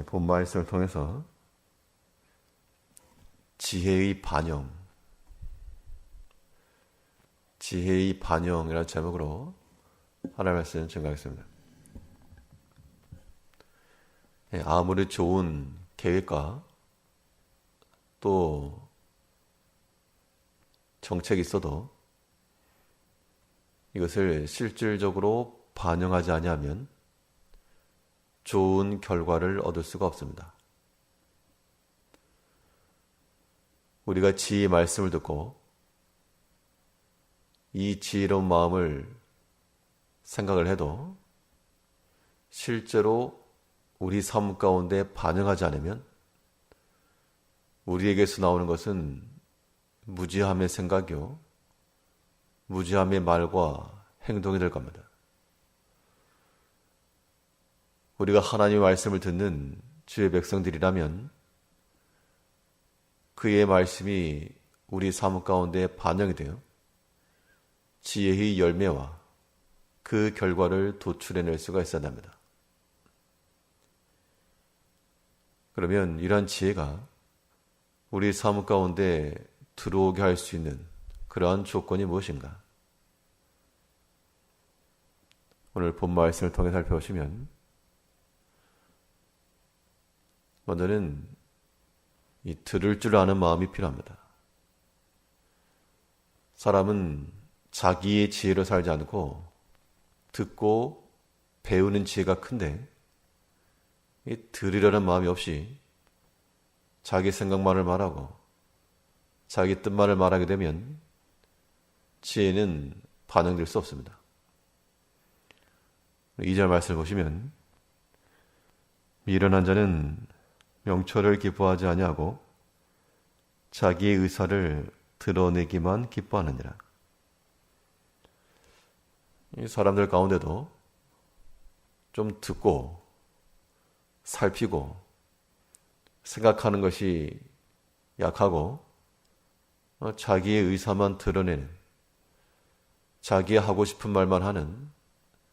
본 말씀을 통해서 지혜의 반영이라는 제목으로 하나님의 말씀을 증거하겠습니다. 아무리 좋은 계획과 또 정책이 있어도 이것을 실질적으로 반영하지 아니하면 좋은 결과를 얻을 수가 없습니다. 우리가 지혜의 말씀을 듣고 이 지혜로운 마음을 생각을 해도 실제로 우리 삶 가운데 반영하지 않으면 우리에게서 나오는 것은 무지함의 생각이요, 무지함의 말과 행동이 될 겁니다. 우리가 하나님의 말씀을 듣는 주의 백성들이라면 그의 말씀이 우리 삶 가운데 반영이 되어 지혜의 열매와 그 결과를 도출해낼 수가 있어야 합니다. 그러면 이러한 지혜가 우리 삶 가운데 들어오게 할 수 있는 그러한 조건이 무엇인가? 오늘 본 말씀을 통해 살펴보시면 먼저는 이 들을 줄 아는 마음이 필요합니다. 사람은 자기의 지혜로 살지 않고 듣고 배우는 지혜가 큰데 이 들으려는 마음이 없이 자기 생각만을 말하고 자기 뜻만을 말하게 되면 지혜는 반영될 수 없습니다. 2절 말씀을 보시면 미련한 자는 명철을 기뻐하지 아니하고 자기의 의사를 드러내기만 기뻐하느니라. 이 사람들 가운데도 좀 듣고 살피고 생각하는 것이 약하고 자기의 의사만 드러내는, 자기 하고 싶은 말만 하는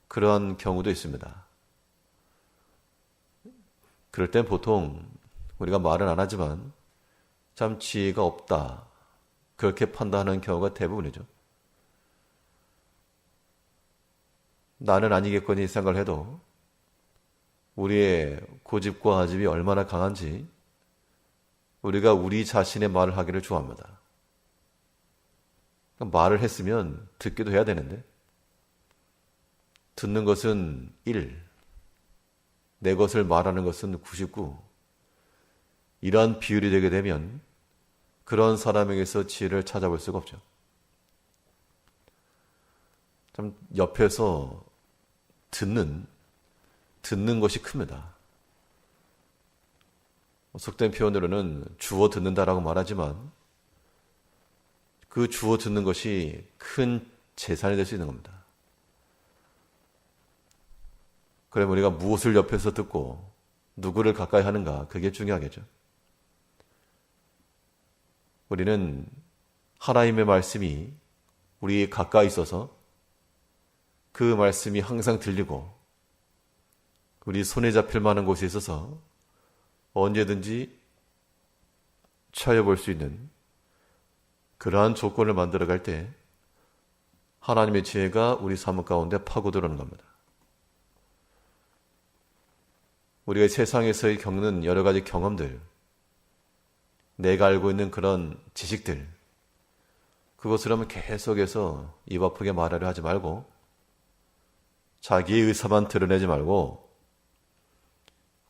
그러한 경우도 있습니다. 그럴 땐 보통 우리가 말은 안 하지만 참 지혜가 없다, 그렇게 판단하는 경우가 대부분이죠. 나는 아니겠거니 생각을 해도 우리의 고집과 아집이 얼마나 강한지 우리가 우리 자신의 말을 하기를 좋아합니다. 말을 했으면 듣기도 해야 되는데 듣는 것은 1, 내 것을 말하는 것은 99, 이러한 비율이 되게 되면 그런 사람에게서 지혜를 찾아볼 수가 없죠. 참 옆에서 듣는 것이 큽니다. 속된 표현으로는 주워 듣는다라고 말하지만 그 주워 듣는 것이 큰 재산이 될 수 있는 겁니다. 그러면 우리가 무엇을 옆에서 듣고 누구를 가까이 하는가, 그게 중요하겠죠. 우리는 하나님의 말씀이 우리 가까이 있어서 그 말씀이 항상 들리고 우리 손에 잡힐 만한 곳에 있어서 언제든지 찾아볼 수 있는 그러한 조건을 만들어갈 때 하나님의 지혜가 우리 삶 가운데 파고들어오는 겁니다. 우리가 세상에서 겪는 여러 가지 경험들, 내가 알고 있는 그런 지식들, 그것을 하면 계속해서 입 아프게 말하려 하지 말고 자기의 의사만 드러내지 말고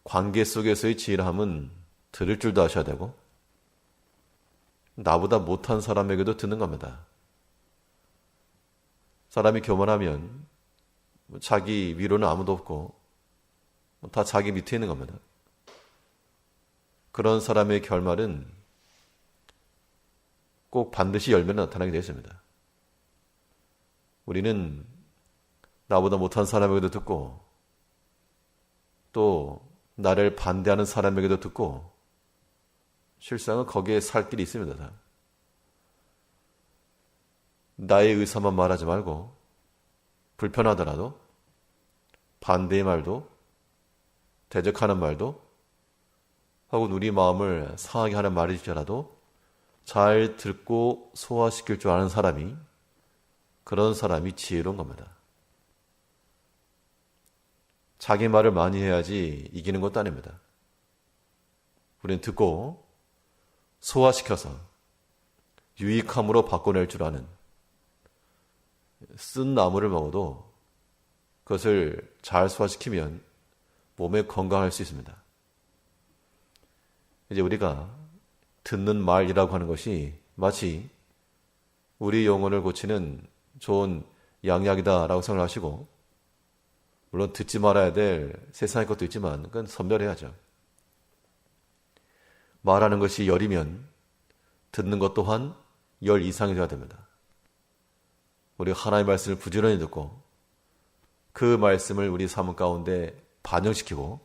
관계 속에서의 지혜함은 들을 줄도 아셔야 되고 나보다 못한 사람에게도 듣는 겁니다. 사람이 교만하면 자기 위로는 아무도 없고 다 자기 밑에 있는 겁니다. 그런 사람의 결말은 꼭 반드시 열매는 나타나게 되어 있습니다. 우리는 나보다 못한 사람에게도 듣고 또 나를 반대하는 사람에게도 듣고 실상은 거기에 살 길이 있습니다. 다. 나의 의사만 말하지 말고 불편하더라도 반대의 말도 대적하는 말도 혹은 우리 마음을 상하게 하는 말일지라도 잘 듣고 소화시킬 줄 아는 사람이, 그런 사람이 지혜로운 겁니다. 자기 말을 많이 해야지 이기는 것도 아닙니다. 우리는 듣고 소화시켜서 유익함으로 바꿔낼 줄 아는, 쓴 나무를 먹어도 그것을 잘 소화시키면 몸에 건강할 수 있습니다. 이제 우리가 듣는 말이라고 하는 것이 마치 우리 영혼을 고치는 좋은 양약이다라고 생각하시고, 물론 듣지 말아야 될 세상의 것도 있지만 그건 선별해야죠. 말하는 것이 열이면 듣는 것 또한 열 이상이 되어야 됩니다. 우리가 하나님의 말씀을 부지런히 듣고 그 말씀을 우리 삶 가운데 반영시키고,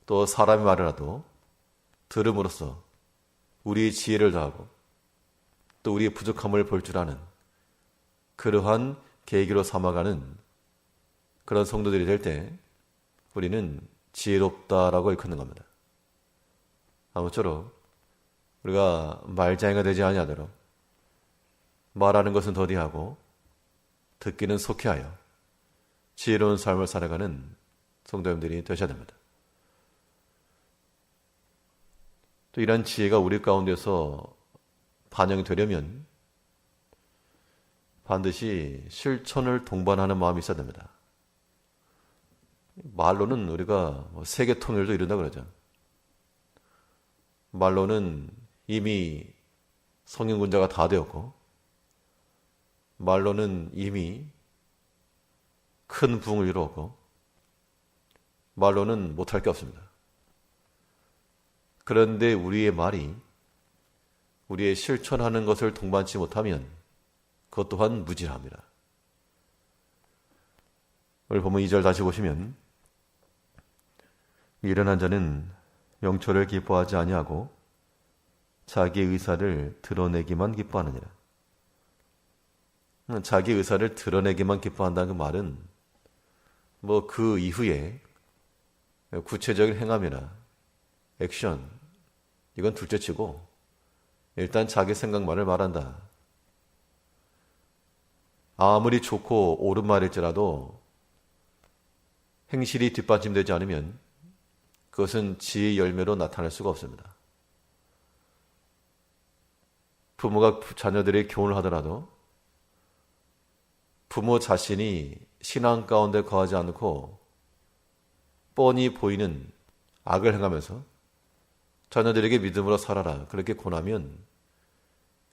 또 사람의 말이라도 들음으로써 우리의 지혜를 더하고 또 우리의 부족함을 볼 줄 아는 그러한 계기로 삼아가는 그런 성도들이 될 때 우리는 지혜롭다라고 일컫는 겁니다. 아무쪼록 우리가 말장애가 되지 아니하도록 말하는 것은 더디하고 듣기는 속히하여 지혜로운 삶을 살아가는 성도님들이 되셔야 됩니다. 또 이러한 지혜가 우리 가운데서 반영이 되려면 반드시 실천을 동반하는 마음이 있어야 됩니다. 말로는 우리가 세계 통일도 이룬다 그러죠. 말로는 이미 성인군자가 다 되었고, 말로는 이미 큰 부흥을 이루었고, 말로는 못할 게 없습니다. 그런데 우리의 말이 우리의 실천하는 것을 동반치 못하면 그것 또한 무질합니다. 오늘 보면 2절 다시 보시면, 미련한 자는 명철을 기뻐하지 아니하고 자기 의사를 드러내기만 기뻐하느니라. 자기 의사를 드러내기만 기뻐한다는 그 말은 그 이후에 구체적인 행함이나 액션, 이건 둘째치고 일단 자기 생각만을 말한다. 아무리 좋고 옳은 말일지라도 행실이 뒷받침되지 않으면 그것은 지혜의 열매로 나타날 수가 없습니다. 부모가 자녀들에게 교훈을 하더라도 부모 자신이 신앙 가운데 거하지 않고 뻔히 보이는 악을 행하면서 자녀들에게 믿음으로 살아라, 그렇게 권하면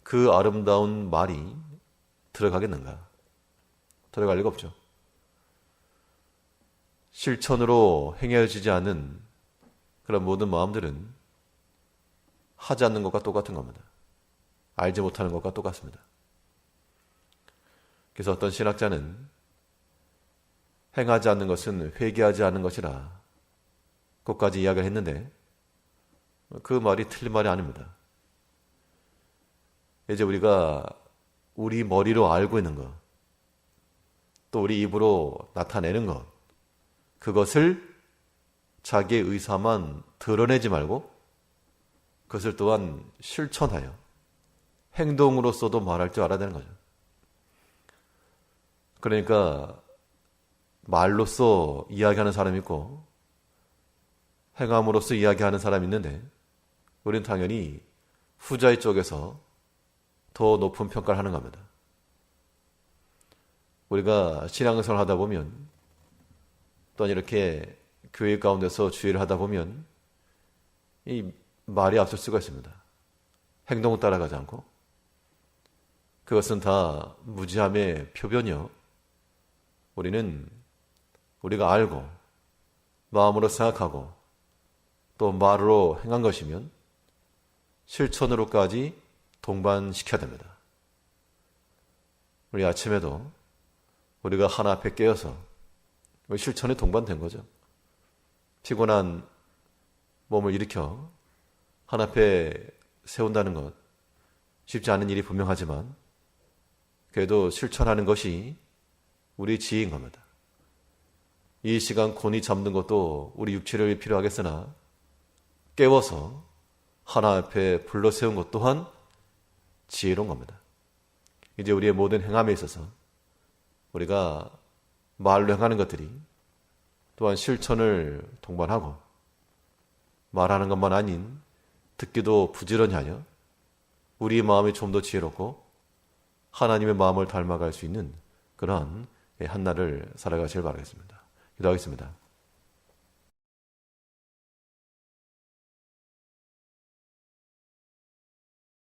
그 아름다운 말이 들어가겠는가? 들어갈 리가 없죠. 실천으로 행해지지 않는 그런 모든 마음들은 하지 않는 것과 똑같은 겁니다. 알지 못하는 것과 똑같습니다. 그래서 어떤 신학자는 행하지 않는 것은 회개하지 않는 것이라 그것까지 이야기를 했는데, 그 말이 틀린 말이 아닙니다. 이제 우리가 우리 머리로 알고 있는 것, 또 우리 입으로 나타내는 것, 그것을 자기의 의사만 드러내지 말고 그것을 또한 실천하여 행동으로서도 말할 줄 알아야 되는 거죠. 그러니까 말로써 이야기하는 사람이 있고 행함으로써 이야기하는 사람이 있는데, 우리는 당연히 후자의 쪽에서 더 높은 평가를 하는 겁니다. 우리가 신앙생활을 하다 보면, 또한 이렇게 교회 가운데서 주의를 하다 보면 이 말이 앞설 수가 있습니다. 행동을 따라가지 않고. 그것은 다 무지함의 표변이요, 우리는 우리가 알고 마음으로 생각하고 또 말로 행한 것이면 실천으로까지 동반시켜야 됩니다. 우리 아침에도 우리가 하나 앞에 깨어서 실천에 동반된 거죠. 피곤한 몸을 일으켜 하나 앞에 세운다는 것, 쉽지 않은 일이 분명하지만 그래도 실천하는 것이 우리 지혜인 겁니다. 이 시간 곤히 잠든 것도 우리 육체를 필요하겠으나 깨워서 하나 앞에 불러 세운 것 또한 지혜로운 겁니다. 이제 우리의 모든 행함에 있어서 우리가 말로 행하는 것들이 또한 실천을 동반하고 말하는 것만 아닌 듣기도 부지런히 하여 우리 마음이 좀 더 지혜롭고 하나님의 마음을 닮아갈 수 있는 그런 한날을 살아가시길 바라겠습니다. 기도하겠습니다.